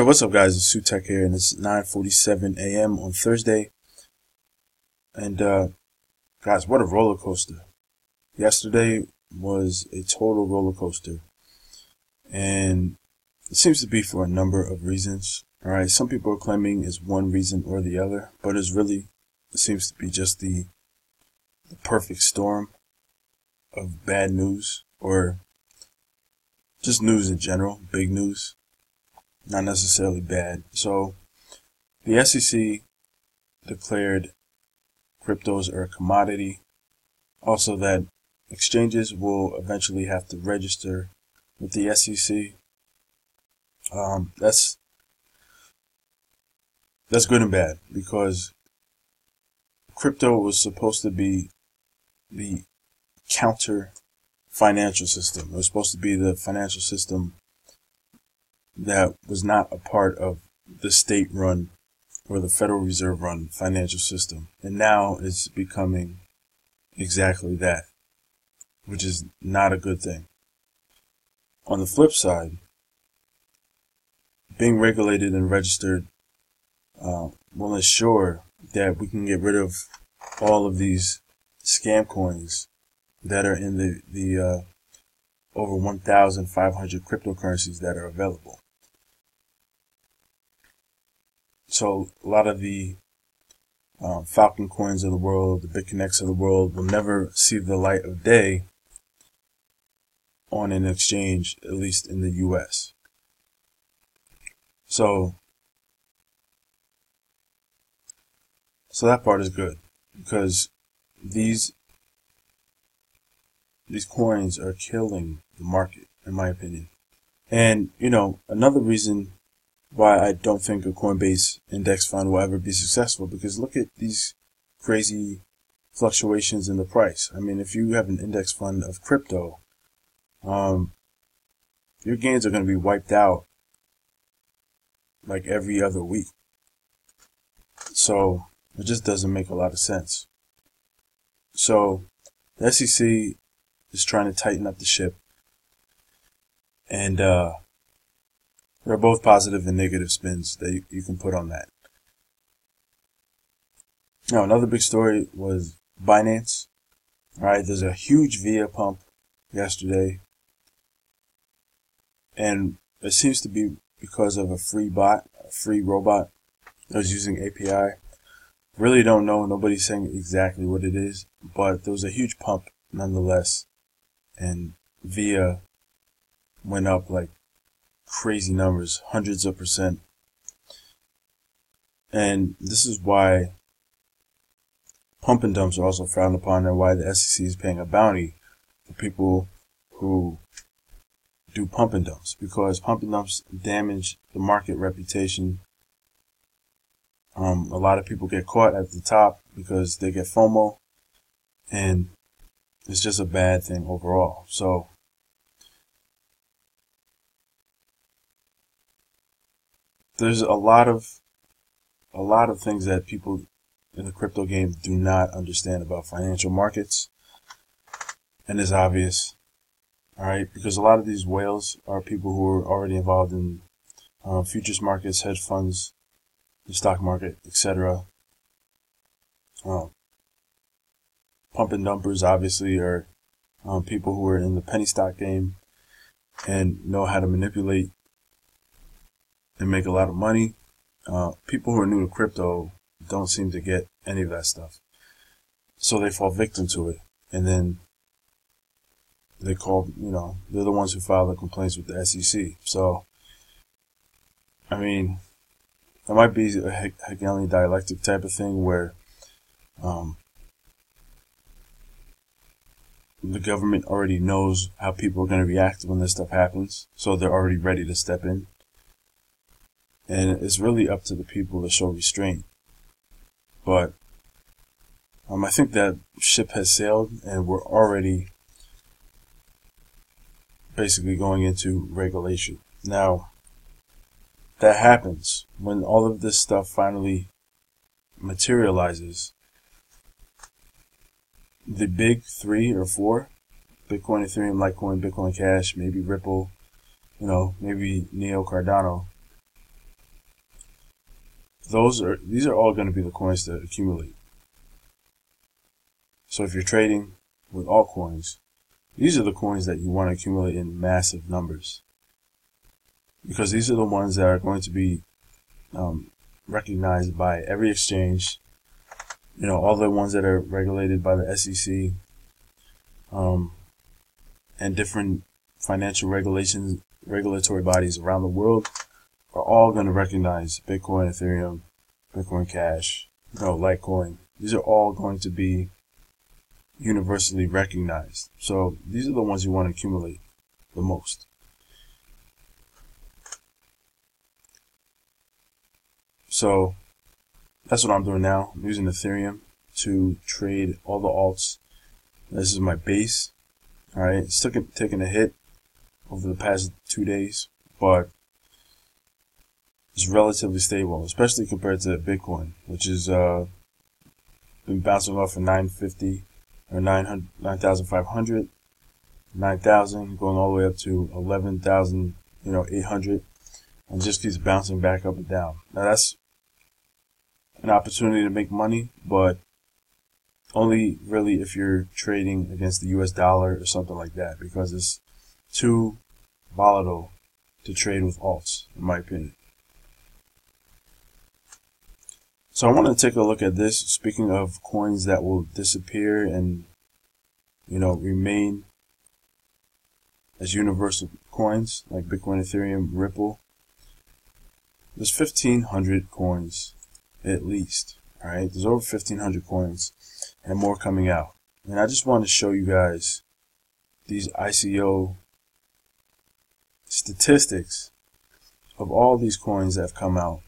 Hey, what's up, guys? It's Tech here, and it's 9:47 a.m. on Thursday. And guys, what a roller coaster! Yesterday was a total roller coaster, and it seems to be for a number of reasons. All right, some people are claiming it's one reason or the other, but it seems to be just the perfect storm of bad news, or just news in general, big news. Not necessarily bad. So the SEC declared cryptos are a commodity. Also, that exchanges will eventually have to register with the SEC. That's good and bad, because crypto was supposed to be the counter financial system. It was supposed to be the financial system that was not a part of the state-run or the Federal Reserve-run financial system. And now it's becoming exactly that, which is not a good thing. On the flip side, being regulated and registered will ensure that we can get rid of all of these scam coins that are in the over 1,500 cryptocurrencies that are available. So a lot of the Falcon coins of the world, the BitConnects of the world, will never see the light of day on an exchange, at least in the US. So that part is good, because these coins are killing the market, in my opinion. And, another reason why I don't think a Coinbase index fund will ever be successful, because look at these crazy fluctuations in the price. I mean, if you have an index fund of crypto, your gains are going to be wiped out like every other week. So it just doesn't make a lot of sense. So the SEC is trying to tighten up the ship, and there are both positive and negative spins that you can put on that. Now, another big story was Binance. All right, there's a huge VIA pump yesterday, and it seems to be because of a free robot that was using API. Really don't know. Nobody's saying exactly what it is, but there was a huge pump nonetheless, and VIA went up like crazy numbers, hundreds of percent. And this is why pump and dumps are also frowned upon, and why the SEC is paying a bounty for people who do pump and dumps, because pump and dumps damage the market reputation. A lot of people get caught at the top because they get FOMO, and it's just a bad thing overall. So there's a lot of things that people in the crypto game do not understand about financial markets, and it's obvious. All right, because a lot of these whales are people who are already involved in futures markets, hedge funds, the stock market, etc. Pump and dumpers obviously are people who are in the penny stock game and know how to manipulate and make a lot of money. People who are new to crypto don't seem to get any of that stuff, so they fall victim to it, and then they they're the ones who file the complaints with the SEC. So, I mean, it might be a Hegelian dialectic type of thing where the government already knows how people are going to react when this stuff happens, so they're already ready to step in. And it's really up to the people to show restraint. But I think that ship has sailed, and we're already basically going into regulation. Now, that happens when all of this stuff finally materializes. The big 3 or 4, Bitcoin, Ethereum, Litecoin, Bitcoin Cash, maybe Ripple, maybe Neo, Cardano, these are all going to be the coins to accumulate. So if you're trading with altcoins, these are the coins that you want to accumulate in massive numbers, because these are the ones that are going to be recognized by every exchange. You know, all the ones that are regulated by the SEC, and different financial regulatory bodies around the world are all going to recognize Bitcoin, Ethereum, Bitcoin Cash, Litecoin. These are all going to be universally recognized. So these are the ones you want to accumulate the most. So that's what I'm doing now. I'm using Ethereum to trade all the alts. This is my base. All right, it's taking a hit over the past 2 days, but it's relatively stable, especially compared to Bitcoin, which is been bouncing off of 950 or 9,500, 9,000, going all the way up to 11,800, and just keeps bouncing back up and down. Now that's an opportunity to make money, but only really if you're trading against the US dollar or something like that, because it's too volatile to trade with alts, in my opinion. So I want to take a look at this. Speaking of coins that will disappear and, remain as universal coins like Bitcoin, Ethereum, Ripple, there's 1,500 coins at least. All right, there's over 1,500 coins and more coming out. And I just want to show you guys these ICO statistics of all these coins that have come out,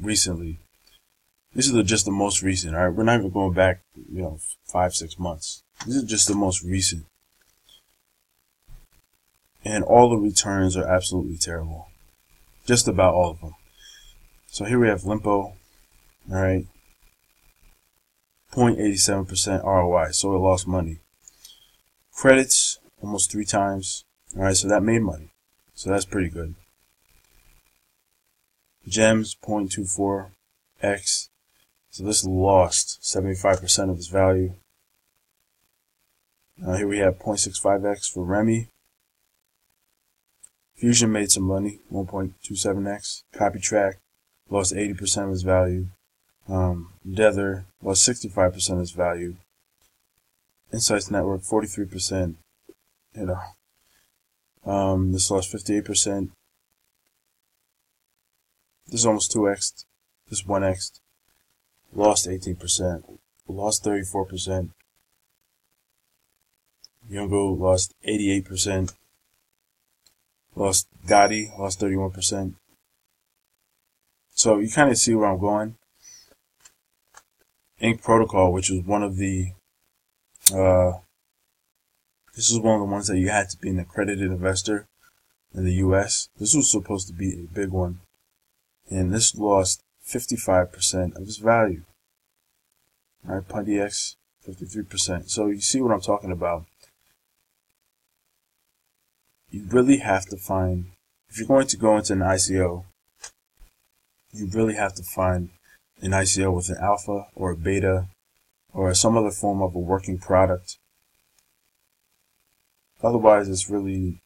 recently. These are just the most recent. All right, we're not even going back, 5-6 months. These are just the most recent. And all the returns are absolutely terrible. Just about all of them. So here we have Limpo, all right, 0.87% ROI, so it lost money. Credits, almost 3 times, all right, so that made money. So that's pretty good. Gems, 0.24x, so this lost 75% of its value. Here we have 0.65x for Remy. Fusion made some money, 1.27x. CopyTrack lost 80% of its value. Tether lost 65% of its value. Insights Network 43%. This lost 58%. This is almost 2x. This 1x. Lost 18%. Lost 34%. Yungo lost 88%. Lost Gotti, lost 31%. So you kind of see where I'm going. Ink Protocol, which was one of the, this is one of the ones that you had to be an accredited investor in the US. This was supposed to be a big one. And this lost 55% of its value. Alright, PundyX, 53%. So you see what I'm talking about. You really have to find, if you're going to go into an ICO, you really have to find an ICO with an alpha or a beta or some other form of a working product. Otherwise, there's really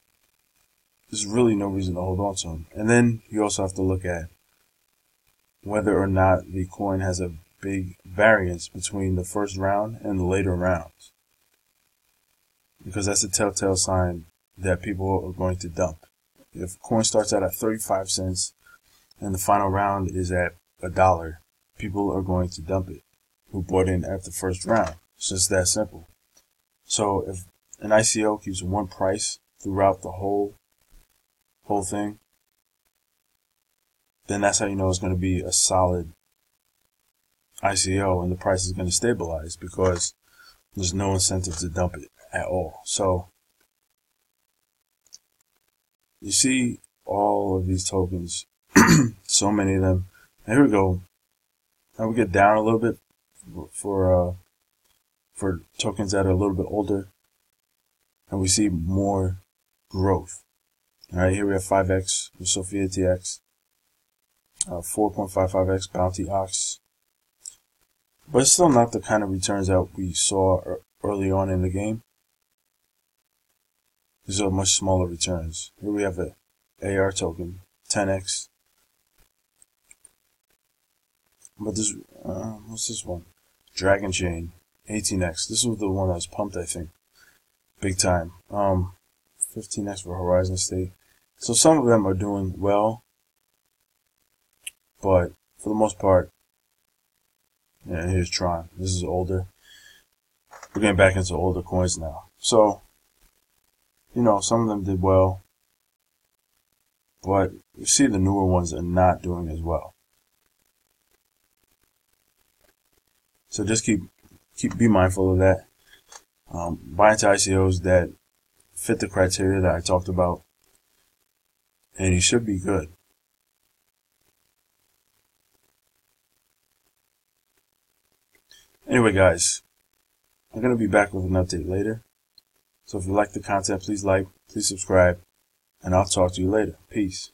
no reason to hold on to them. And then you also have to look at whether or not the coin has a big variance between the first round and the later rounds, because that's a telltale sign that people are going to dump. If a coin starts out at 35 cents and the final round is at $1, people are going to dump it who bought in at the first round. It's just that simple. So if an ICO keeps one price throughout the whole thing, then that's how you know it's going to be a solid ICO and the price is going to stabilize, because there's no incentive to dump it at all. So you see all of these tokens, so many of them. And here we go. Now we get down a little bit for tokens that are a little bit older, and we see more growth. Alright, here we have 5x with Sophia TX, 4.55x Bounty Ox. But it's still not the kind of returns that we saw early on in the game. These are much smaller returns. Here we have a AR token, 10x. But this, what's this one? Dragon Chain, 18x. This was the one that was pumped, I think, big time. 15x for Horizon State. So some of them are doing well, but for the most part, yeah, here's Tron. This is older. We're getting back into older coins now. So, you know, some of them did well, but you see the newer ones are not doing as well. So just be mindful of that. Buy into ICOs that fit the criteria that I talked about, and you should be good. Anyway, guys, I'm going to be back with an update later. So if you like the content, please like, please subscribe, and I'll talk to you later. Peace.